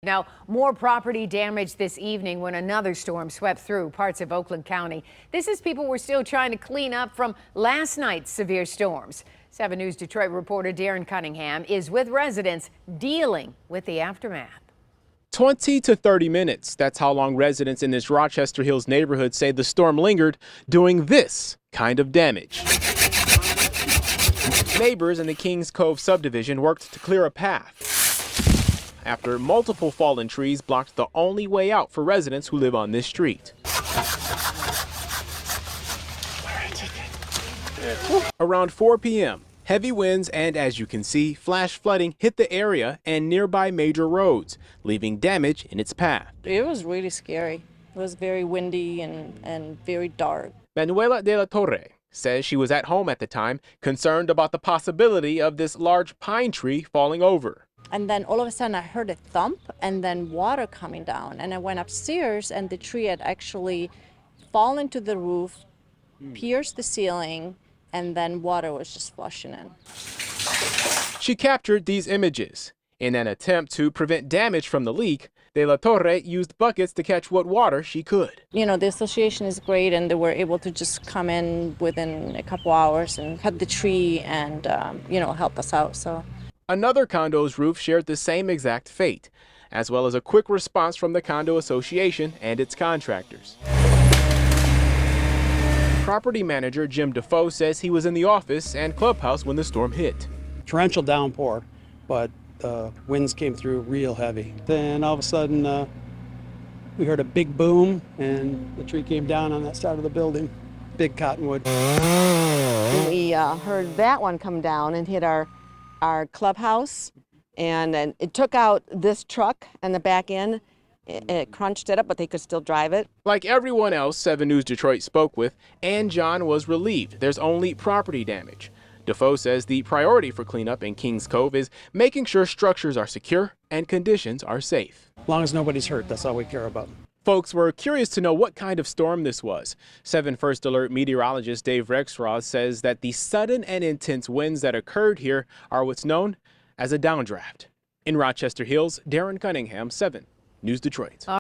Now, more property damage this evening when another storm swept through parts of Oakland County. This is people were still trying to clean up from last night's severe storms. 7 News Detroit reporter Darren Cunningham is with residents dealing with the aftermath. 20 to 30 minutes. That's how long residents in this Rochester Hills neighborhood say the storm lingered, doing this kind of damage. Neighbors in the Kings Cove subdivision worked to clear a path after multiple fallen trees blocked the only way out for residents who live on this street. Around 4 p.m., heavy winds and, as you can see, flash flooding hit the area and nearby major roads, leaving damage in its path. It was really scary. It was very windy and very dark. Manuela de la Torre says she was at home at the time, concerned about the possibility of this large pine tree falling over. And then all of a sudden I heard a thump and then water coming down. And I went upstairs and the tree had actually fallen to the roof, pierced the ceiling, and then water was just flushing in. She captured these images. In an attempt to prevent damage from the leak, De La Torre used buckets to catch what water she could. You know, the association is great and they were able to just come in within a couple hours and cut the tree and, help us out. So. Another condo's roof shared the same exact fate, as well as a quick response from the condo association and its contractors. Property manager Jim Defoe says he was in the office and clubhouse when the storm hit. Torrential downpour, but winds came through real heavy. Then all of a sudden we heard a big boom and the tree came down on that side of the building, big cottonwood. We heard that one come down and hit our clubhouse, and it took out this truck and the back end. It crunched it up, but they could still drive it. Like everyone else 7 News Detroit spoke with, Ann John was relieved there's only property damage. Defoe says the priority for cleanup in Kings Cove is making sure structures are secure and conditions are safe. As long as nobody's hurt, that's all we care about. Folks were curious to know what kind of storm this was. 7 First Alert meteorologist Dave Rexroth says that the sudden and intense winds that occurred here are what's known as a downdraft. In Rochester Hills, Darren Cunningham, 7 News Detroit.